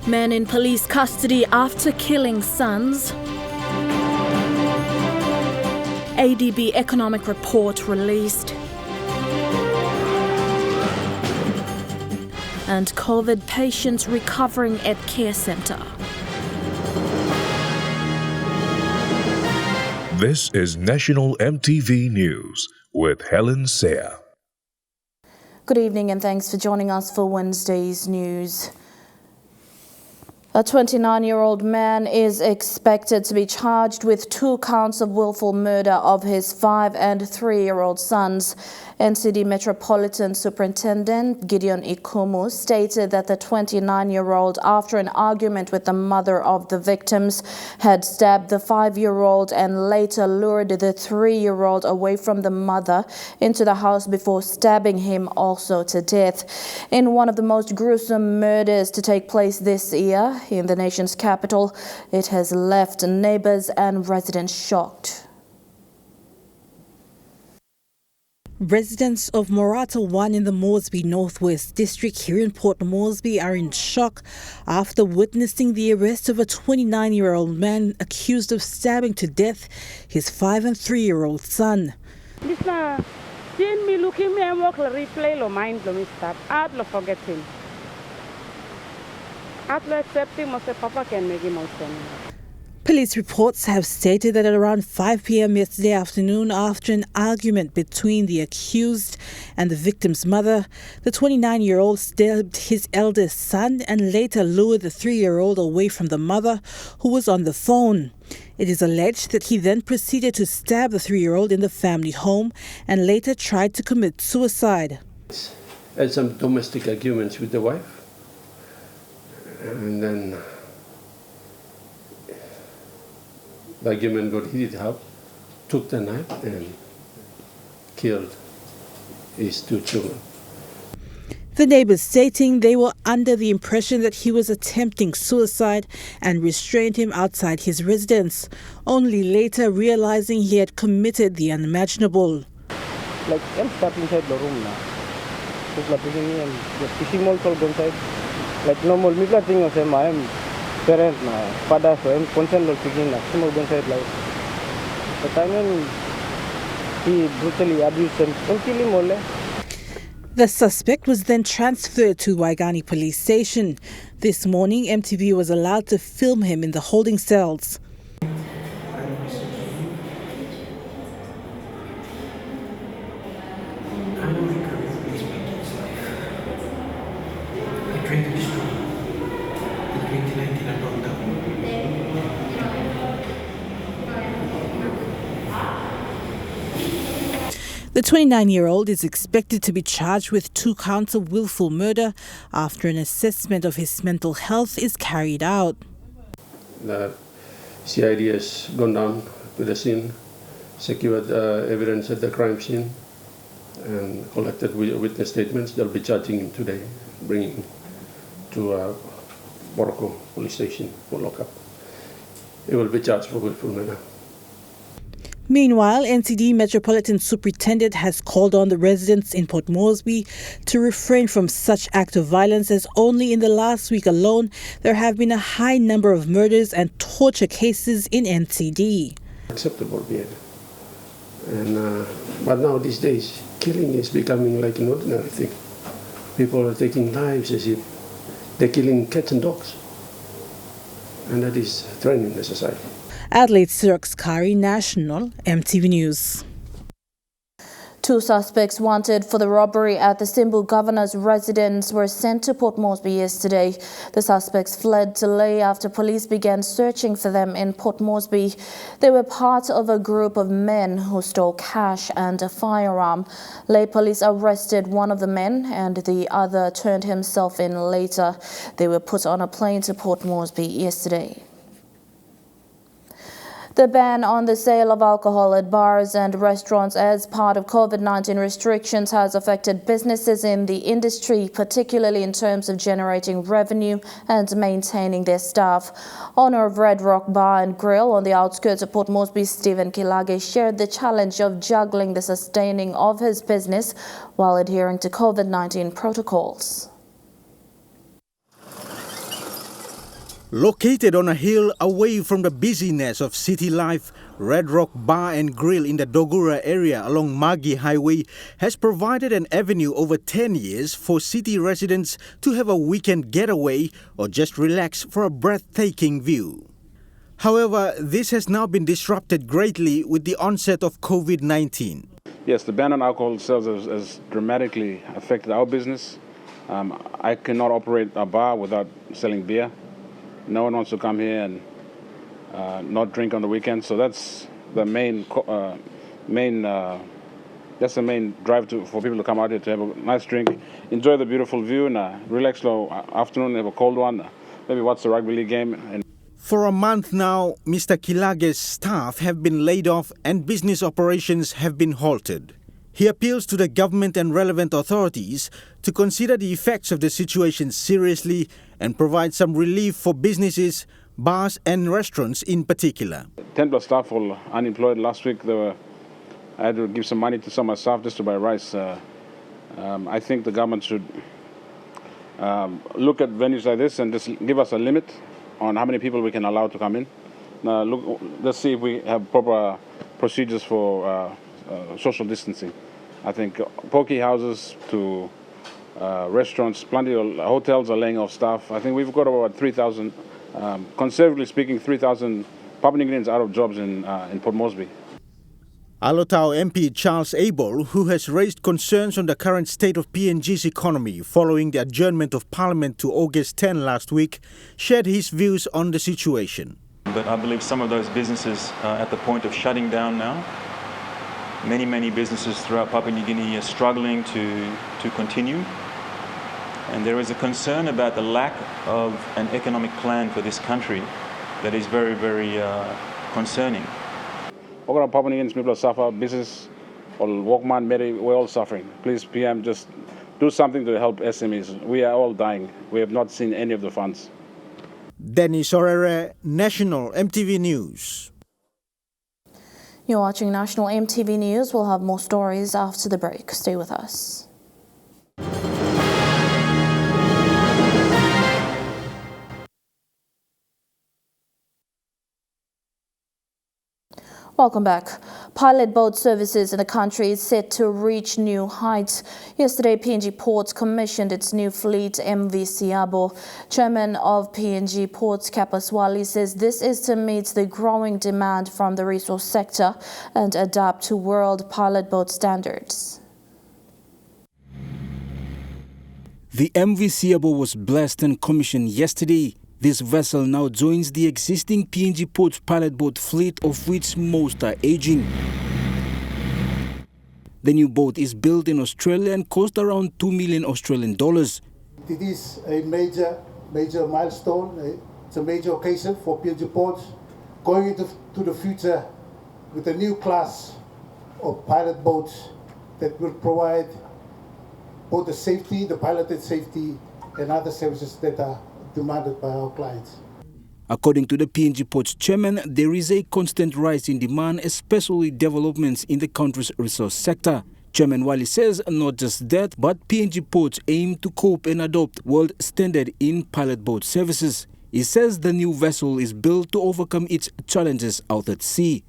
Men in police custody after killing sons. ADB economic report released. And COVID patients recovering at care centre. This is National EMTV News with Helen Sayre. Good evening and thanks for joining us for Wednesday's news. A 29-year-old man is expected to be charged with 2 counts of willful murder of his 5- and 3-year-old sons. NCD Metropolitan Superintendent Gideon Ikumu stated that the 29-year-old, after an argument with the mother of the victims, had stabbed the 5-year-old and later lured the 3-year-old away from the mother into the house before stabbing him also to death. In one of the most gruesome murders to take place this year in the nation's capital, it has left neighbors and residents shocked. Residents of Morata 1 in the Moresby Northwest District here in Port Moresby are in shock after witnessing the arrest of a 29-year-old man accused of stabbing to death his 5- and 3-year-old son. Police reports have stated that at around 5 p.m. yesterday afternoon, after an argument between the accused and the victim's mother, the 29-year-old stabbed his eldest son and later lured the 3-year-old away from the mother, who was on the phone. It is alleged that he then proceeded to stab the 3-year-old in the family home and later tried to commit suicide. Had some domestic arguments with the wife, and then the argument got heated up, took the knife and killed his 2 children. The neighbors stating they were under the impression that he was attempting suicide and restrained him outside his residence, only later realizing he had committed the unimaginable. Like, I'm stuck inside the room now. Took la picking and the fishing all inside. Like normal, me la thing of my parent na father so I'm concerned about picking na small inside like. But I mean, he brutally abused him and killed him all. The suspect was then transferred to Waigani Police Station. This morning, EMTV was allowed to film him in the holding cells. The 29-year-old is expected to be charged with 2 counts of willful murder after an assessment of his mental health is carried out. The CID has gone down to the scene, secured evidence at the crime scene, and collected witness statements. They'll be charging him today, bringing him to Boroko Police Station for lockup. He will be charged for willful murder. Meanwhile, NCD Metropolitan Superintendent has called on the residents in Port Moresby to refrain from such acts of violence, as only in the last week alone there have been a high number of murders and torture cases in NCD. Acceptable behavior. And but now these days, killing is becoming like an ordinary thing. People are taking lives as if they're killing cats and dogs. And that is threatening the society. Adelaide Sirokskari, National EMTV News. 2 suspects wanted for the robbery at the Simbu governor's residence were sent to Port Moresby yesterday. The suspects fled to Lae after police began searching for them in Port Moresby. They were part of a group of men who stole cash and a firearm. Lae police arrested one of the men and the other turned himself in later. They were put on a plane to Port Moresby yesterday. The ban on the sale of alcohol at bars and restaurants as part of COVID-19 restrictions has affected businesses in the industry, particularly in terms of generating revenue and maintaining their staff. Owner of Red Rock Bar and Grill on the outskirts of Port Moresby, Stephen Kilage, shared the challenge of juggling the sustaining of his business while adhering to COVID-19 protocols. Located on a hill away from the busyness of city life, Red Rock Bar and Grill in the Dogura area along Magi Highway has provided an avenue over 10 years for city residents to have a weekend getaway or just relax for a breathtaking view. However, this has now been disrupted greatly with the onset of COVID-19. Yes, the ban on alcohol sales has dramatically affected our business. I cannot operate a bar without selling beer. No one wants to come here and not drink on the weekend. So that's the main drive for people to come out here to have a nice drink, enjoy the beautiful view, and relax slow afternoon, have a cold one, maybe watch the rugby league game. For a month now, Mr. Kilage's staff have been laid off and business operations have been halted. He appeals to the government and relevant authorities to consider the effects of the situation seriously and provide some relief for businesses, bars and restaurants in particular. 10 plus staff were unemployed last week. I had to give some money to some of my staff just to buy rice. I think the government should look at venues like this and just give us a limit on how many people we can allow to come in. Now, let's see if we have proper procedures for social distancing. I think poke houses to restaurants, plenty of hotels are laying off staff. I think we've got about 3,000, conservatively speaking, 3,000 Papua New Guineans out of jobs in Port Moresby. Alotau MP Charles Abel, who has raised concerns on the current state of PNG's economy following the adjournment of Parliament to August 10 last week, shared his views on the situation. But I believe some of those businesses are at the point of shutting down now. Many businesses throughout Papua New Guinea are struggling to continue. And there is a concern about the lack of an economic plan for this country that is very concerning. All our Papua New Guineans people suffer, business, or Walkman, Mary, we're all suffering. Please, PM, just do something to help SMEs. We are all dying. We have not seen any of the funds. Dennis Orere, National EMTV News. You're watching National EMTV News. We'll have more stories after the break. Stay with us. Welcome back. Pilot boat services in the country is set to reach new heights. Yesterday, PNG Ports commissioned its new fleet, MV Siabo. Chairman of PNG Ports, Kapas Wali, says this is to meet the growing demand from the resource sector and adapt to world pilot boat standards. The MV Siabo was blessed and commissioned yesterday. This vessel now joins the existing PNG Ports pilot boat fleet, of which most are aging. The new boat is built in Australia and cost around $2 million Australian dollars. It is a major milestone. It's a major occasion for PNG Ports going into the future with a new class of pilot boats that will provide both the safety, the piloted safety, and other services that are demanded by our clients. According to the PNG Ports chairman, there is a constant rise in demand, especially developments in the country's resource sector. Chairman Wali says not just that, but PNG Ports aim to cope and adopt world standard in pilot boat services. He says the new vessel is built to overcome its challenges out at sea.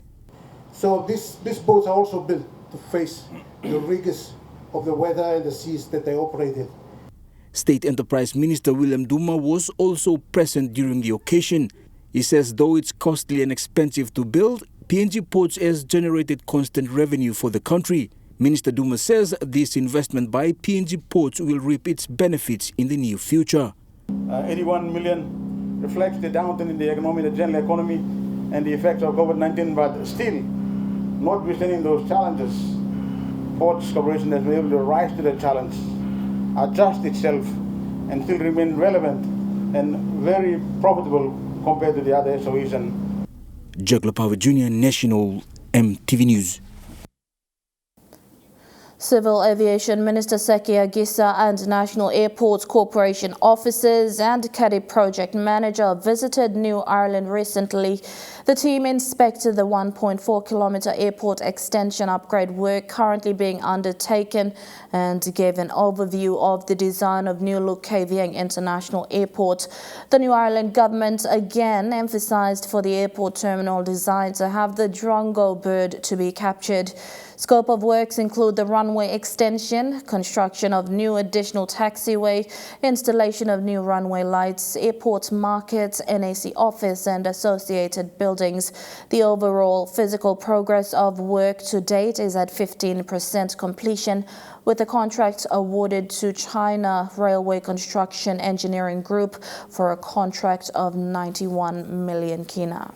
So these boats are also built to face the rigors of the weather and the seas that they operate in. State Enterprise Minister William Duma was also present during the occasion. He says though it's costly and expensive to build, PNG Ports has generated constant revenue for the country. Minister Duma says this investment by PNG Ports will reap its benefits in the near future. 81 million reflects the downturn in the economy, the general economy, and the effects of COVID-19, but still, notwithstanding those challenges, Ports Corporation has been able to rise to the challenge, adjust itself, and still remain relevant and very profitable compared to the other SOEs. Jagla Power Jr., National EMTV News. Civil Aviation Minister Seki Agisa and National Airports Corporation officers and CADI project manager visited New Ireland recently. The team inspected the 1.4-kilometre airport extension upgrade work currently being undertaken and gave an overview of the design of new Luke Kavieng International Airport. The New Ireland government again emphasised for the airport terminal design to have the drongo bird to be captured. Scope of works include the runway extension, construction of new additional taxiway, installation of new runway lights, airport market, NAC office and associated buildings. The overall physical progress of work to date is at 15% completion, with the contract awarded to China Railway Construction Engineering Group for a contract of 91 million kina.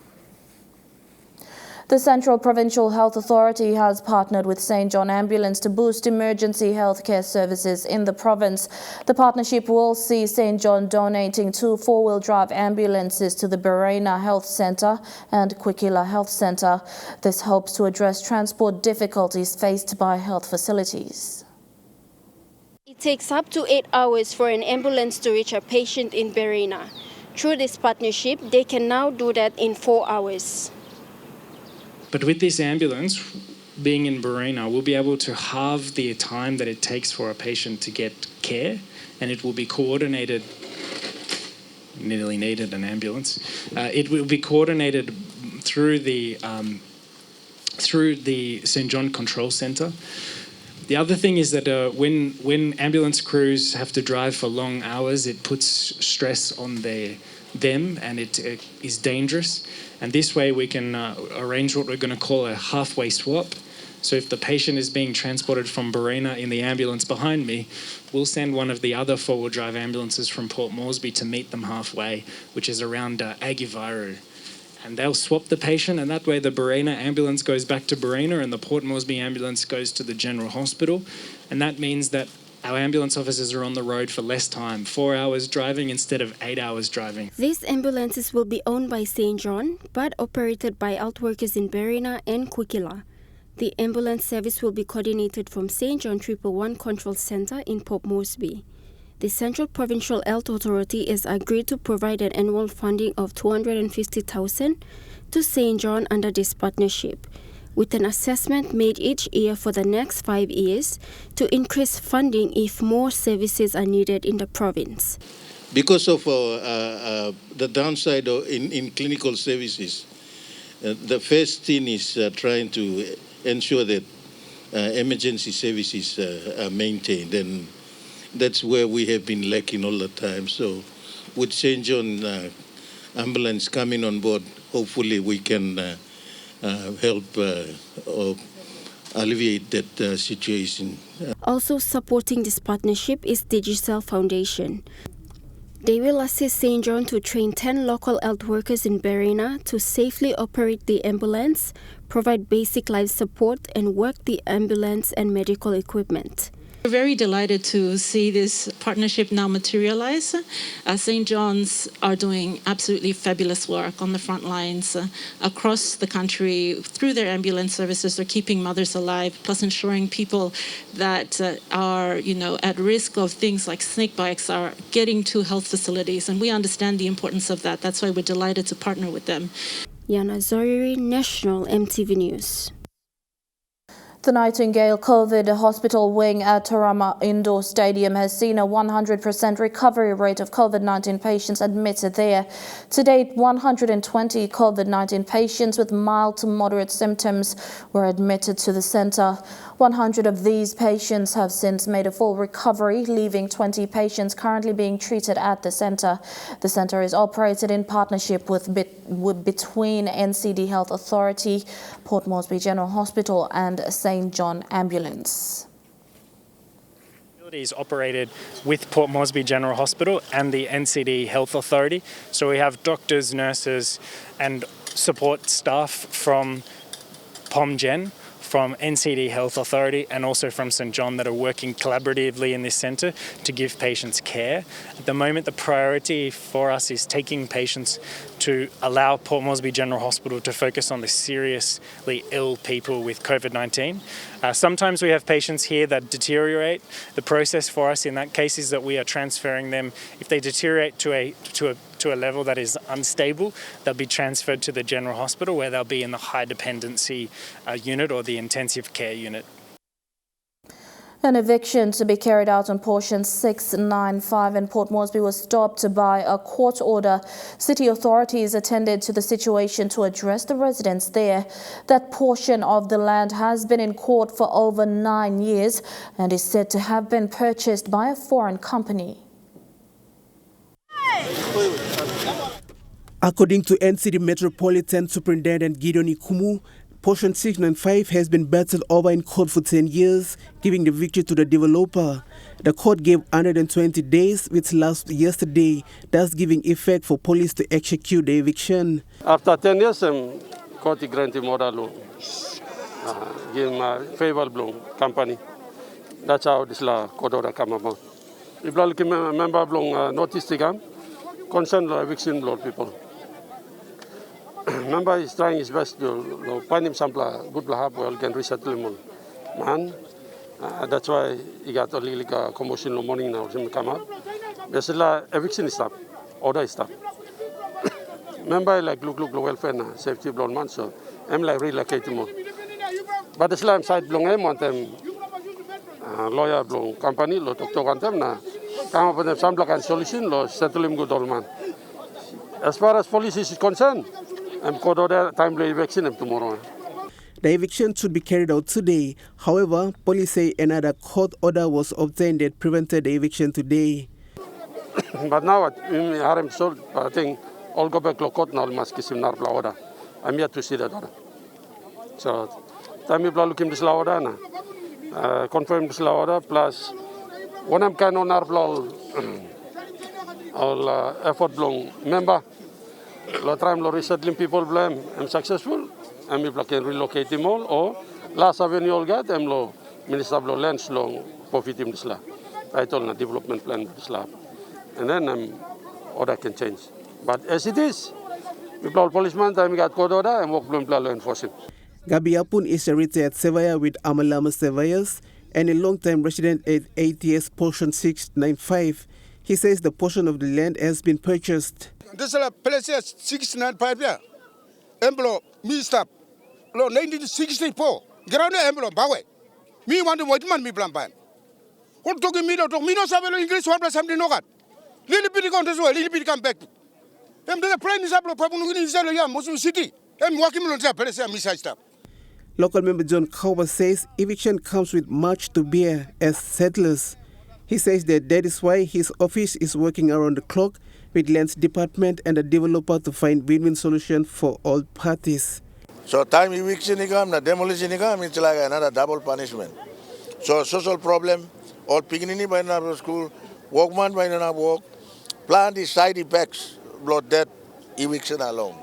The Central Provincial Health Authority has partnered with St. John Ambulance to boost emergency healthcare services in the province. The partnership will see St. John donating 2 four-wheel drive ambulances to the Berena Health Centre and Kwikila Health Centre. This helps to address transport difficulties faced by health facilities. It takes up to 8 hours for an ambulance to reach a patient in Berena. Through this partnership, they can now do that in 4 hours. But with this ambulance being in Berena, we'll be able to halve the time that it takes for a patient to get care, and it will be coordinated. Nearly needed an ambulance. It will be coordinated through the St. John Control Centre. The other thing is that when ambulance crews have to drive for long hours, it puts stress on them, and it is dangerous. And this way we can arrange what we're going to call a halfway swap. So if the patient is being transported from Berena in the ambulance behind me, we'll send one of the other four-wheel drive ambulances from Port Moresby to meet them halfway, which is around Agivaru. And they'll swap the patient, and that way the Berena ambulance goes back to Berena and the Port Moresby ambulance goes to the General Hospital. And that means that our ambulance officers are on the road for less time, 4 hours driving instead of 8 hours driving. These ambulances will be owned by St. John, but operated by outworkers in Berena and Kwikila. The ambulance service will be coordinated from St. John 111 Control Centre in Port Moresby. The Central Provincial Health Authority has agreed to provide an annual funding of $250,000 to St. John under this partnership, with an assessment made each year for the next 5 years to increase funding if more services are needed in the province. Because of the downside in clinical services, the first thing is trying to ensure that emergency services are maintained, and that's where we have been lacking all the time. So with St. John ambulance coming on board, hopefully we can help or alleviate that situation. Also supporting this partnership is Digicel Foundation. They will assist St. John to train 10 local health workers in Berena to safely operate the ambulance, provide basic life support, and work the ambulance and medical equipment. We're very delighted to see this partnership now materialize. St. John's are doing absolutely fabulous work on the front lines across the country through their ambulance services. They're keeping mothers alive, plus ensuring people that are, at risk of things like snake bites are getting to health facilities. And we understand the importance of that. That's why we're delighted to partner with them. Yana Zoriri, National EMTV News. The Nightingale COVID hospital wing at Tarama Indoor Stadium has seen a 100% recovery rate of COVID-19 patients admitted there. To date, 120 COVID-19 patients with mild to moderate symptoms were admitted to the centre. 100 of these patients have since made a full recovery, leaving 20 patients currently being treated at the centre. The centre is operated in partnership between NCD Health Authority, Port Moresby General Hospital and St. John Ambulance. Is operated with Port Moresby General Hospital and the NCD Health Authority. So we have doctors, nurses and support staff from POMGen, from NCD Health Authority and also from St. John that are working collaboratively in this centre to give patients care. At the moment, the priority for us is taking patients to allow Port Moresby General Hospital to focus on the seriously ill people with COVID-19. Sometimes we have patients here that deteriorate. The process for us in that case is that we are transferring them. If they deteriorate to to a level that is unstable, they'll be transferred to the general hospital where they'll be in the high dependency unit or the intensive care unit. An eviction to be carried out on portion 695 in Port Moresby was stopped by a court order. City authorities attended to the situation to address the residents there. That portion of the land has been in court for over 9 years and is said to have been purchased by a foreign company. According to NCD Metropolitan Superintendent Gideon Ikumu, Portion 695 has been battled over in court for 10 years, giving the victory to the developer. The court gave 120 days, which last yesterday, thus giving effect for police to execute the eviction. After 10 years, court granted order loan, give a favorable company. That's how this court order come about. If you look at member notice to come, concern eviction law people. Member is trying his best to find him some good lahab well can resettle him man. That's why he got only like a commotion in the morning now. Him come up. There's a eviction is stop, order is stop. Member like look welfare na safety blown man so I'm like relocate him. But the slam side belong him want them lawyer belong company lo talk on them na come up with them some kind solution lo settle him good old man. As far as police is concerned. I'm court order timely eviction tomorrow. The eviction should be carried out today. However, police say another court order was obtained that prevented the eviction today. But now, I think all go back to court now. Must kiss him order. I'm yet to see that order. So, time we look him this order na confirm this order plus when I'm kind of all effort long member. Lo time lo resettling people blame I'm successful I'm able can relocate them all or last avenue all get I'm lo minister of lands long profit him this la title na development plan this la and then order can change but as it is people policeman time got court order and work blame law enforcement. Gabi Apun is a retired surveyor with Amalama Surveyors and a long-time resident at ATS Portion 695. He says the portion of the land has been purchased. This is a place 695 year. Envelope, me stop. 1964. Ground envelope, bawe. Me want to watch man me plan. Who took me to me no sabe English one plus something no got. Little bit come this way, little bit come back. The plane is up to Papua New Guinea, Mosul City. I'm walking on the place and missile stop. Local member John Kauber says eviction comes with much to bear as settlers. He says that is why his office is working around the clock with Lands Department and the developer to find win-win solution for all parties. So time eviction the demolition it's like another double punishment. So social problem, all beginning by another school, workman by another work, plan the side effects, blood death, eviction alone.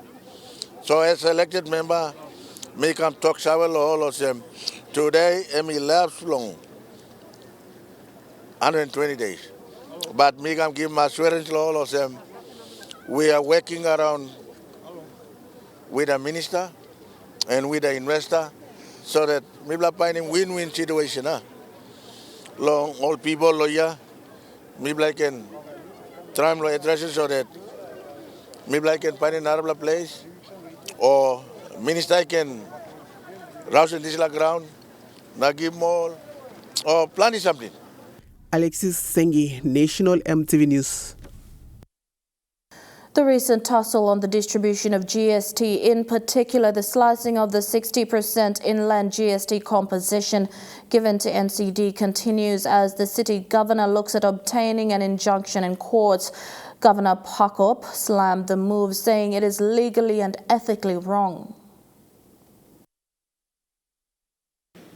So as elected member, make them talk all of them. Today, elapsed long, 120 days. But me can give my assurance to all of them. We are working around with the minister and with the investor so that we will find a win-win situation. Long all people lawyer, maybe can try to address it so that maybe can find another place or minister can rouse in this ground, not give more or plan something. Alexis Sengi, National EMTV News. The recent tussle on the distribution of GST, in particular the slicing of the 60% inland GST composition given to NCD, continues as the city governor looks at obtaining an injunction in courts. Governor Pakop slammed the move, saying it is legally and ethically wrong.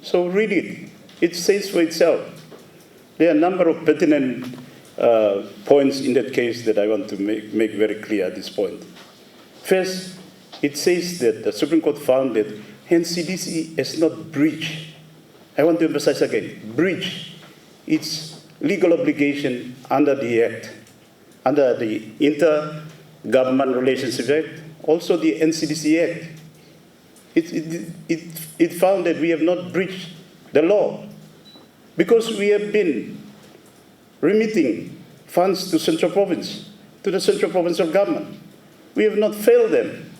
So read it. It says for itself. There are a number of pertinent points in that case that I want to make very clear at this point. First, it says that the Supreme Court found that NCDC has not breached, I want to emphasize again, breached its legal obligation under the Act, under the Inter-Government Relationship Act, also the NCDC Act. It found that we have not breached the law because we have been remitting funds to Central Province. to the central provincial government. We have not failed them.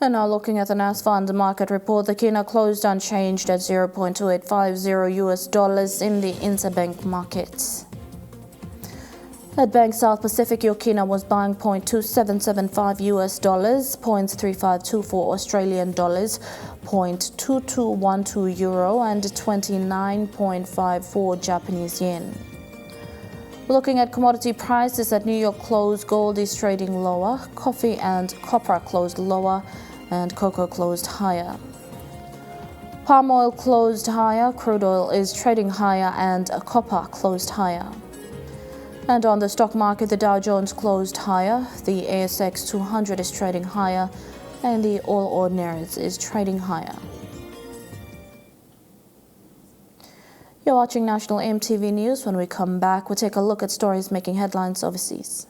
And now looking at the NASFund market report, the kina closed unchanged at 0.2850 US dollars in the interbank markets. At Bank South Pacific, your kina was buying 0.2775 US dollars, 0.3524 Australian dollars, 0.2212 euro and 29.54 Japanese yen. Looking at commodity prices at New York close, gold is trading lower, coffee and copper closed lower, and cocoa closed higher. Palm oil closed higher, crude oil is trading higher, and copper closed higher. And on the stock market, the Dow Jones closed higher, the ASX 200 is trading higher, and the All Ordinaries is trading higher. You're watching National EMTV News. When we come back, we'll take a look at stories making headlines overseas.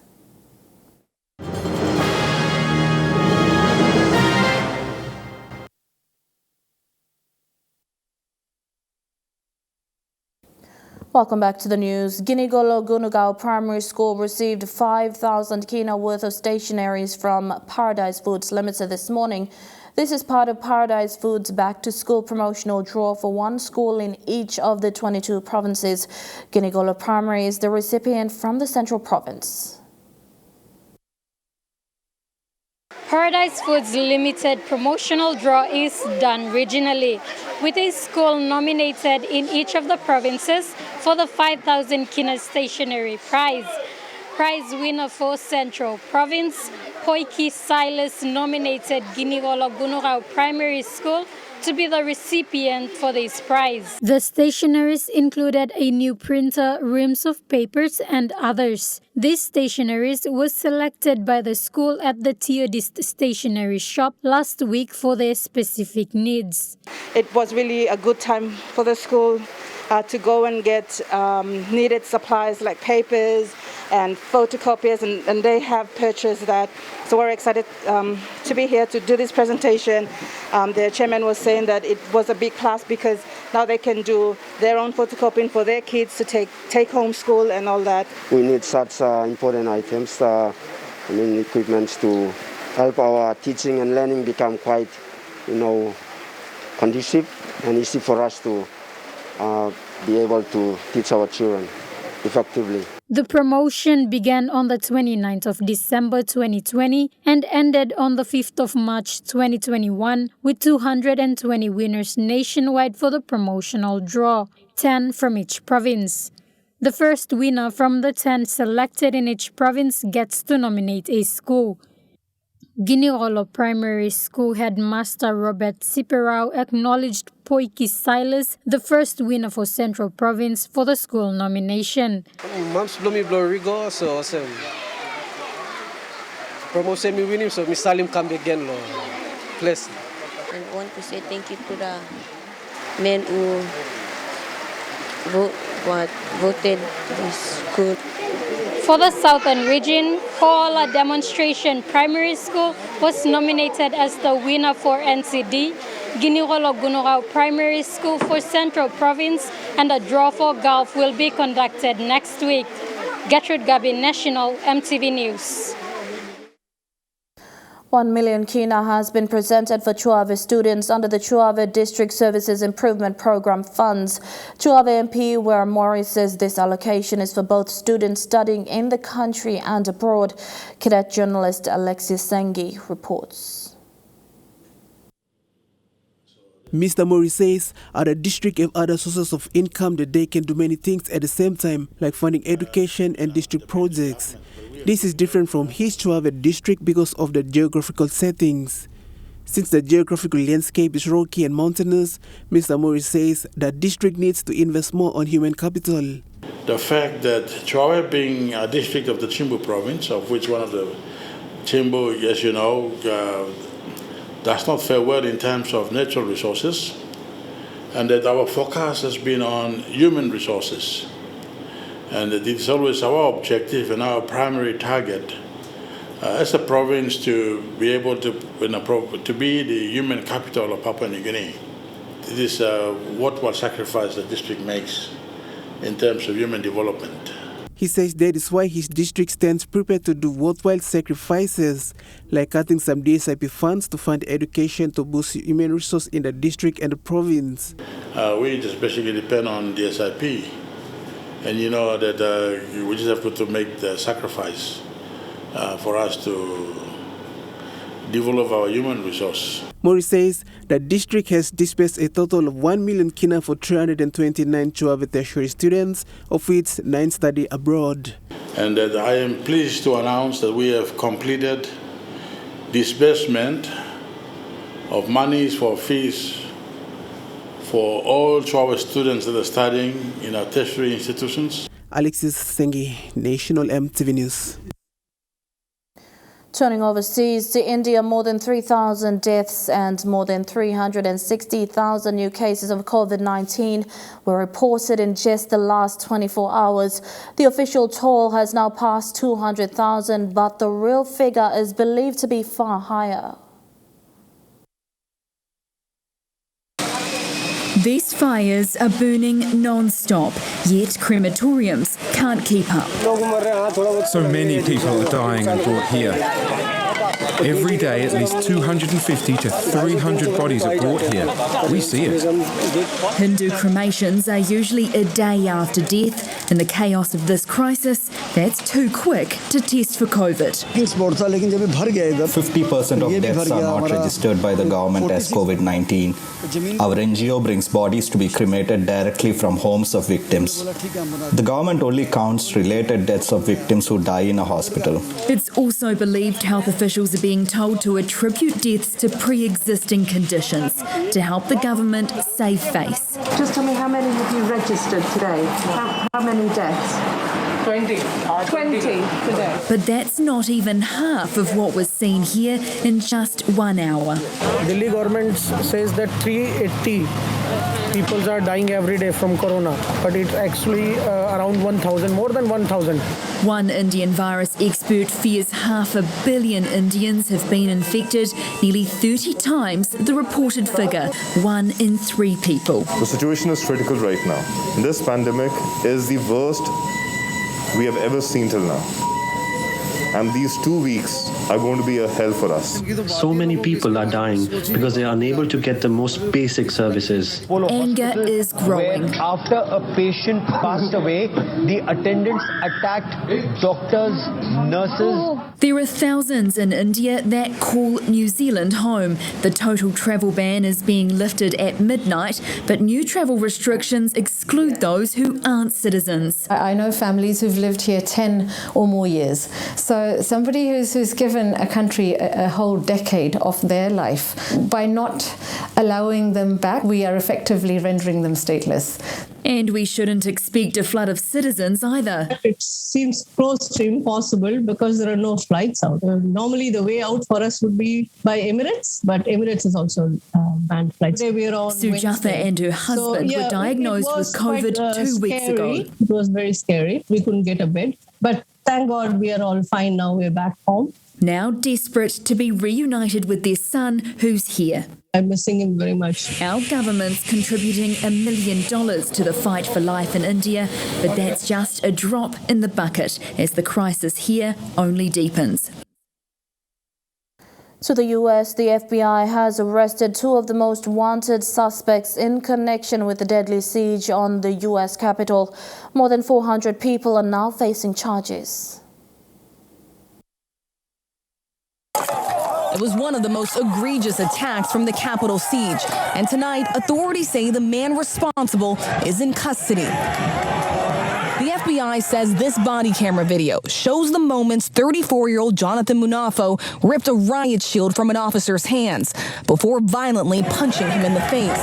Welcome back to the news. Ginigolo Gunugao Primary School received 5,000 kina worth of stationeries from Paradise Foods Limited this morning. This is part of Paradise Foods' back-to-school promotional draw for one school in each of the 22 provinces. Ginigolo Primary is the recipient from the Central Province. Paradise Foods Limited promotional draw is done regionally, with a school nominated in each of the provinces for the 5,000 kina stationery prize. Prize winner for Central Province, Poiki Silas nominated Ginigolo Gunugao Primary School to be the recipient for this prize. The stationeries included a new printer, reams of papers, and others. These stationeries was selected by the school at the Theodist Stationery Shop last week for their specific needs. It was really a good time for the school to go and get needed supplies like papers and photocopiers, and they have purchased that. So we're excited to be here to do this presentation. The chairman was saying that it was a big plus because now they can do their own photocopying for their kids to take home school and all that. We need such important items, equipments to help our teaching and learning become quite, conducive and easy for us to be able to teach our children effectively. The promotion began on the 29th of December 2020 and ended on the 5th of March 2021 with 220 winners nationwide for the promotional draw, 10 from each province. The first winner from the 10 selected in each province gets to nominate a school. Ginigolo Primary School headmaster Robert Siperao acknowledged Poiki Silas, the first winner for Central Province, for the school nomination. Mams Blumi Blorigo, so promotion me winning, so Miss Salim come again, please. I want to say thank you to the men who voted this school. For the Southern Region, Koala Demonstration Primary School was nominated as the winner for NCD, Ginigolo Gunugao Primary School for Central Province, and a draw for golf will be conducted next week. Gertrude Gabin, National EMTV News. 1 million kina has been presented for Chuave students under the Chuave District Services Improvement Program funds. Chuave MP Wera Mori says this allocation is for both students studying in the country and abroad. Cadet journalist Alexis Sengi reports. Mr. Mori says at the district have other sources of income that they can do many things at the same time, like funding education and district projects. This is different from his Chuave district because of the geographical settings. Since the geographical landscape is rocky and mountainous, Mr. Mori says that district needs to invest more on human capital. The fact that Chuave being a district of the Chimbu province, of which one of the Chimbu, as you know, does not fare well in terms of natural resources, and that our focus has been on human resources. And it is always our objective and our primary target as a province to be able to be the human capital of Papua New Guinea. It is what sacrifice the district makes in terms of human development. He says that is why his district stands prepared to do worthwhile sacrifices, like cutting some DSIP funds to fund education to boost human resource in the district and the province. We just basically depend on DSIP. And you know that we just have to make the sacrifice for us to develop our human resource. Mori says the district has dispersed a total of 1 million kina for 329 Chuave tertiary students, of which 9 study abroad. And that I am pleased to announce that we have completed disbursement of monies for fees for all Chuave students that are studying in our tertiary institutions. Alexis Sengi, National EMTV News. Turning overseas to India, more than 3,000 deaths and more than 360,000 new cases of COVID-19 were reported in just the last 24 hours. The official toll has now passed 200,000, but the real figure is believed to be far higher. These fires are burning non-stop, yet crematoriums can't keep up. So many people are dying and brought here. Every day, at least 250 to 300 bodies are brought here. We see it. Hindu cremations are usually a day after death. In the chaos of this crisis, that's too quick to test for COVID. 50% of deaths are not registered by the government as COVID-19. Our NGO brings bodies to be cremated directly from homes of victims. The government only counts related deaths of victims who die in a hospital. It's also believed health officials are being told to attribute deaths to pre-existing conditions to help the government save face. Just tell me, how many have you registered today? How many deaths? 20 today. But that's not even half of what was seen here in just 1 hour. Delhi government says that 380 people are dying every day from corona, but it's actually around 1,000, more than 1,000. One Indian virus expert fears 500 million Indians have been infected, nearly 30 times the reported figure, 1 in 3 people. The situation is critical right now. This pandemic is the worst we have ever seen till now. And these 2 weeks are going to be a hell for us. So many people are dying because they are unable to get the most basic services. Anger is growing. After a patient passed away, the attendants attacked doctors, nurses. There are thousands in India that call New Zealand home. The total travel ban is being lifted at midnight, but new travel restrictions exclude those who aren't citizens. I know families who've lived here 10 or more years. So somebody who's given a country a whole decade of their life, by not allowing them back, we are effectively rendering them stateless. And we shouldn't expect a flood of citizens either. It seems close to impossible because there are no flights out. Normally the way out for us would be by Emirates, but Emirates is also banned flights. Sujatha and her husband were diagnosed with COVID 2 weeks ago. It was very scary. We couldn't get a bed, but thank God we are all fine now. We're back home. Now desperate to be reunited with their son, who's here. I'm missing him very much. Our government's contributing $1 million to the fight for life in India, but that's just a drop in the bucket as the crisis here only deepens. To the US, the FBI has arrested 2 of the most wanted suspects in connection with the deadly siege on the US Capitol. More than 400 people are now facing charges. It was one of the most egregious attacks from the Capitol siege. And tonight, authorities say the man responsible is in custody. The FBI says this body camera video shows the moments 34-year-old Jonathan Munafo ripped a riot shield from an officer's hands before violently punching him in the face.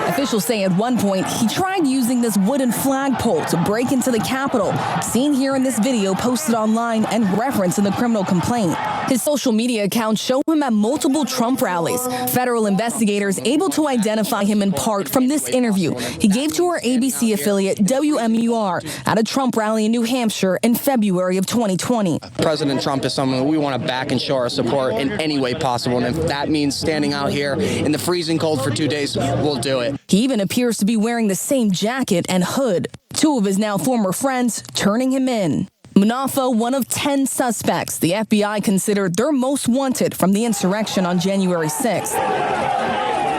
Officials say at one point he tried using this wooden flagpole to break into the Capitol, seen here in this video posted online and referenced in the criminal complaint. His social media accounts show him at multiple Trump rallies. Federal investigators able to identify him in part from this interview he gave to our ABC affiliate WMUR at a Trump rally in New Hampshire in February of 2020. President Trump is someone we want to back and show our support in any way possible. And if that means standing out here in the freezing cold for 2 days, we'll do it. He even appears to be wearing the same jacket and hood. 2 of his now former friends turning him in. Munafa, one of 10 suspects the FBI considered their most wanted from the insurrection on January 6th.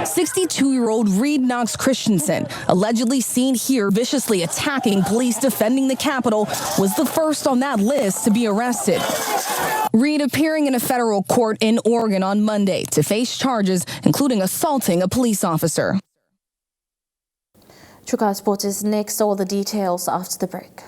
62-year-old Reed Knox Christensen, allegedly seen here viciously attacking police defending the Capitol, was the first on that list to be arrested. Reed appearing in a federal court in Oregon on Monday to face charges, including assaulting a police officer. Chukai Sports is next. All the details after the break.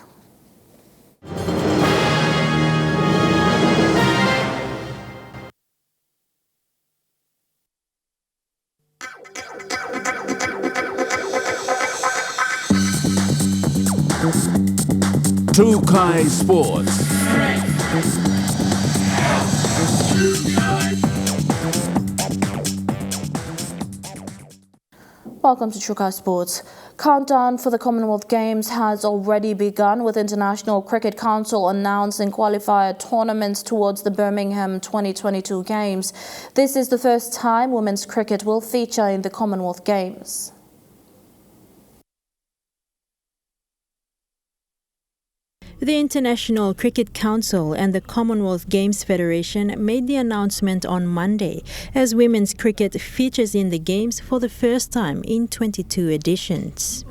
Chukai Sports. Welcome to Chukai Sports. Countdown for the Commonwealth Games has already begun, with International Cricket Council announcing qualifier tournaments towards the Birmingham 2022 Games. This is the first time women's cricket will feature in the Commonwealth Games. The International Cricket Council and the Commonwealth Games Federation made the announcement on Monday as women's cricket features in the Games for the first time in 22 editions.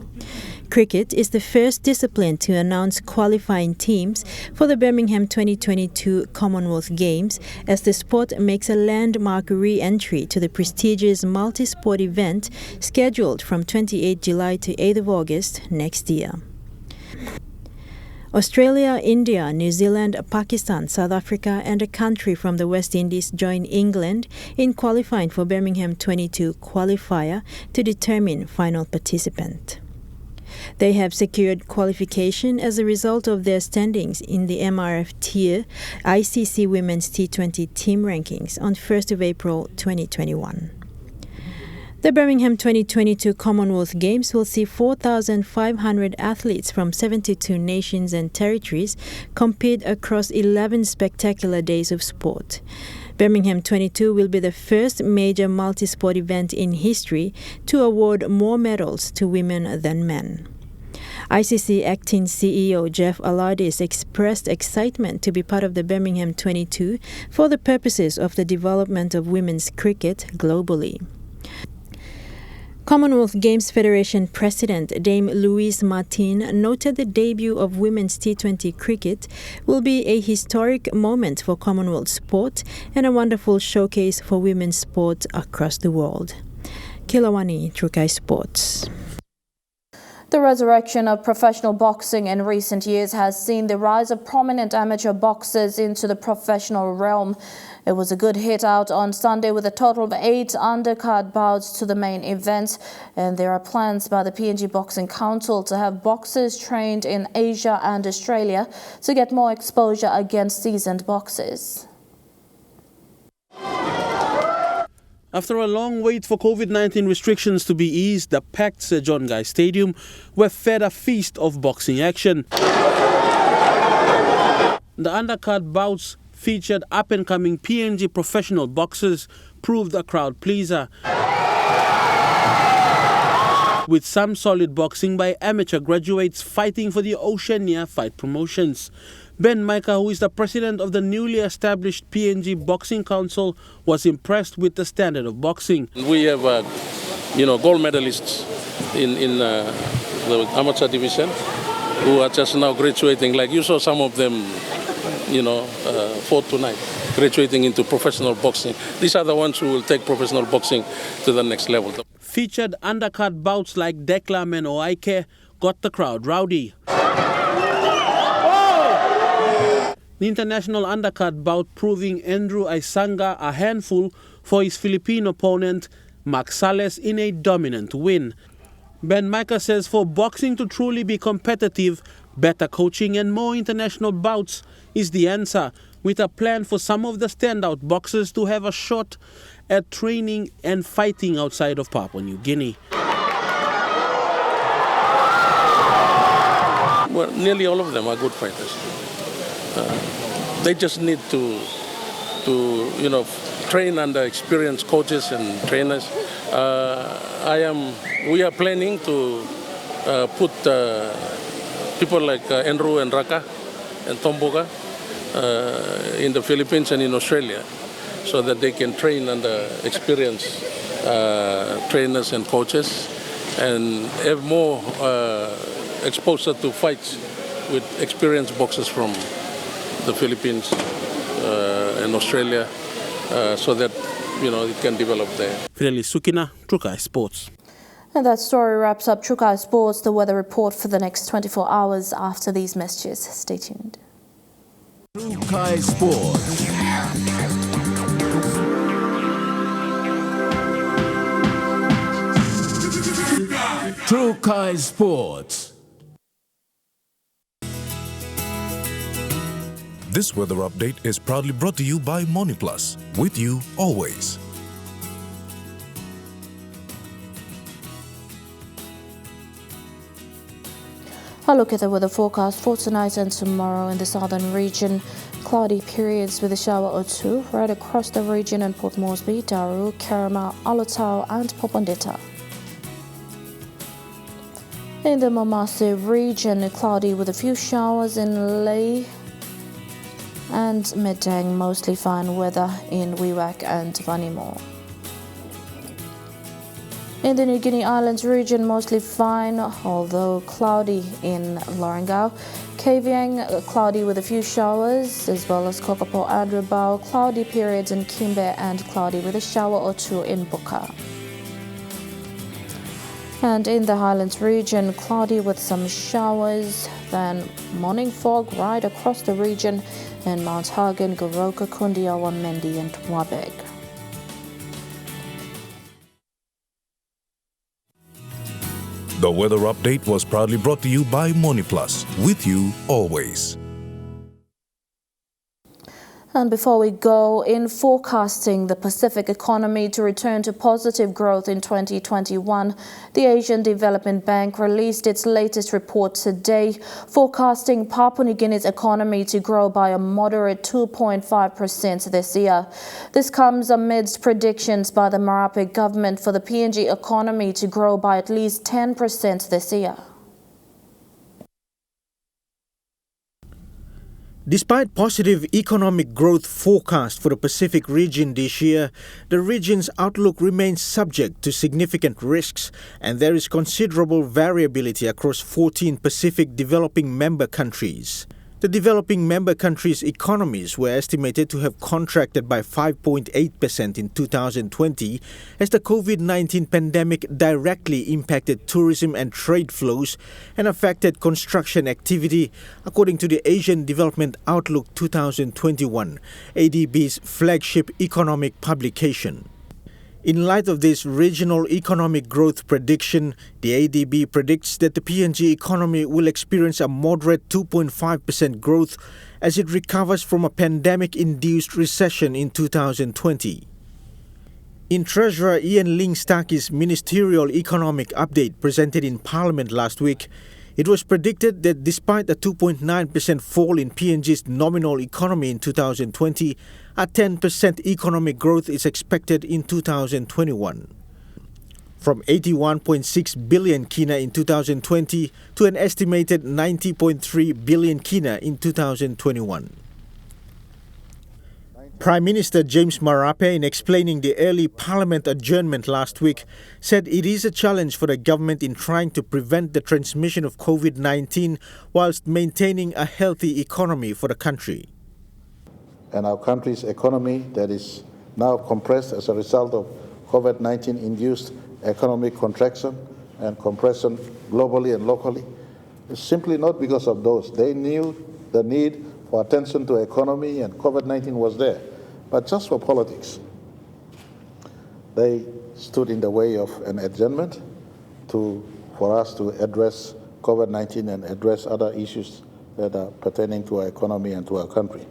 Cricket is the first discipline to announce qualifying teams for the Birmingham 2022 Commonwealth Games, as the sport makes a landmark re-entry to the prestigious multi-sport event scheduled from 28 July to 8 of August next year. Australia, India, New Zealand, Pakistan, South Africa and a country from the West Indies join England in qualifying for Birmingham 22 qualifier to determine final participant. They have secured qualification as a result of their standings in the MRF tier ICC Women's T20 team rankings on 1st of April 2021. The Birmingham 2022 Commonwealth Games will see 4,500 athletes from 72 nations and territories compete across 11 spectacular days of sport. Birmingham 22 will be the first major multi-sport event in history to award more medals to women than men. ICC Acting CEO Jeff Alardis expressed excitement to be part of the Birmingham 22 for the purposes of the development of women's cricket globally. Commonwealth Games Federation President Dame Louise Martin noted the debut of women's T20 cricket will be a historic moment for Commonwealth sport and a wonderful showcase for women's sport across the world. Kilawani, Chukai Sports. The resurrection of professional boxing in recent years has seen the rise of prominent amateur boxers into the professional realm. It was a good hit out on Sunday with a total of 8 undercard bouts to the main event, and there are plans by the PNG Boxing Council to have boxers trained in Asia and Australia to get more exposure against seasoned boxers. After a long wait for COVID-19 restrictions to be eased, the packed Sir John Guy Stadium were fed a feast of boxing action. The undercard bouts featured up-and-coming PNG professional boxers proved a crowd pleaser, with some solid boxing by amateur graduates fighting for the Oceania Fight Promotions. Ben Micah, who is the president of the newly established PNG Boxing Council, was impressed with the standard of boxing. We have, gold medalists in the amateur division who are just now graduating. Like you saw some of them, fought tonight, graduating into professional boxing. These are the ones who will take professional boxing to the next level. Featured undercard bouts like Deklam and Oaike got the crowd rowdy. The international undercard bout proving Andrew Aisanga a handful for his Philippine opponent, Mark Sales, in a dominant win. Ben Micah says for boxing to truly be competitive, better coaching and more international bouts is the answer, with a plan for some of the standout boxers to have a shot at training and fighting outside of Papua New Guinea. Well, nearly all of them are good fighters. They just need to train under experienced coaches and trainers. We are planning to put people like Andrew and Raka and Tomboga in the Philippines and in Australia, so that they can train under experienced trainers and coaches and have more exposure to fights with experienced boxers from the Philippines and Australia, so that it can develop there. Fidelis Sukina, Trukai Sports. And that story wraps up Trukai Sports, the weather report for the next 24 hours after these messages. Stay tuned. Trukai Sports. Trukai Sports. This weather update is proudly brought to you by MoniPlus, with you always. A look at the weather forecast for tonight and tomorrow in the southern region. Cloudy periods with a shower or two right across the region in Port Moresby, Daru, Kerema, Alotau and Popondetta. In the Momase region, cloudy with a few showers in Lae and Medang, mostly fine weather in Wewak and Vanimo. In the New Guinea Islands region, mostly fine, although cloudy in Lorengau. Kavieng, cloudy with a few showers, as well as Kokopo and Ribau, cloudy periods in Kimbe and cloudy with a shower or two in Buka. And in the Highlands region, cloudy with some showers, then morning fog right across the region in Mount Hagen, Goroka, Kundiawa, Mendi and Wabeg. The weather update was proudly brought to you by MoniPlus, with you always. And before we go, in forecasting the Pacific economy to return to positive growth in 2021, the Asian Development Bank released its latest report today, forecasting Papua New Guinea's economy to grow by a moderate 2.5% this year. This comes amidst predictions by the Marape government for the PNG economy to grow by at least 10% this year. Despite positive economic growth forecast for the Pacific region this year, the region's outlook remains subject to significant risks, and there is considerable variability across 14 Pacific developing member countries. The developing member countries' economies were estimated to have contracted by 5.8% in 2020 as the COVID-19 pandemic directly impacted tourism and trade flows and affected construction activity, according to the Asian Development Outlook 2021, ADB's flagship economic publication. In light of this regional economic growth prediction, the ADB predicts that the PNG economy will experience a moderate 2.5% growth as it recovers from a pandemic-induced recession in 2020. In Treasurer Ian Ling Starkey's ministerial economic update presented in Parliament last week, it was predicted that despite a 2.9% fall in PNG's nominal economy in 2020, a 10% economic growth is expected in 2021. From 81.6 billion kina in 2020 to an estimated 90.3 billion kina in 2021. Prime Minister James Marape, in explaining the early Parliament adjournment last week, said it is a challenge for the government in trying to prevent the transmission of COVID-19 whilst maintaining a healthy economy for the country. And our country's economy that is now compressed as a result of COVID-19 induced economic contraction and compression globally and locally is simply not because of those. They knew the need for attention to economy and COVID-19 was there, but just for politics. They stood in the way of an adjournment for us to address COVID-19 and address other issues that are pertaining to our economy and to our country.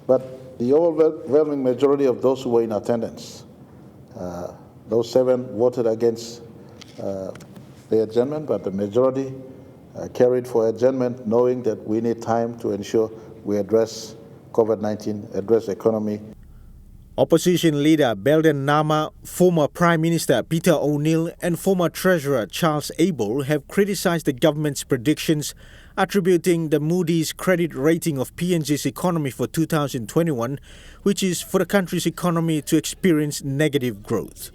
But the overwhelming majority of those who were in attendance, those 7 voted against the adjournment, but the majority carried for adjournment, knowing that we need time to ensure we address COVID-19, address the economy. Opposition leader Belden Nama, former Prime Minister Peter O'Neill and former Treasurer Charles Abel have criticized the government's predictions, attributing the Moody's credit rating of PNG's economy for 2021, which is for the country's economy to experience negative growth.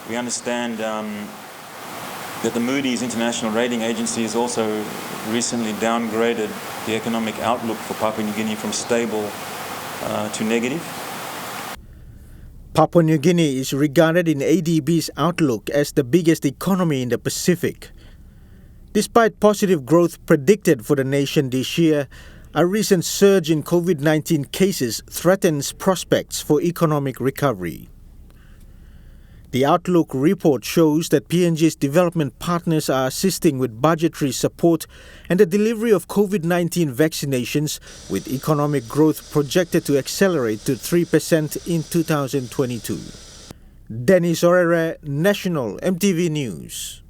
We understand that the Moody's International Rating Agency has also recently downgraded the economic outlook for Papua New Guinea from stable to negative. Papua New Guinea is regarded in ADB's outlook as the biggest economy in the Pacific. Despite positive growth predicted for the nation this year, a recent surge in COVID-19 cases threatens prospects for economic recovery. The Outlook report shows that PNG's development partners are assisting with budgetary support and the delivery of COVID-19 vaccinations, with economic growth projected to accelerate to 3% in 2022. Dennis Orere, National EMTV News.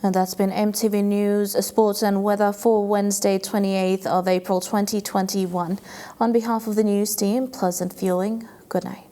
And that's been EMTV News, Sports and Weather for Wednesday, 28th of April 2021. On behalf of the news team, pleasant viewing. Good night.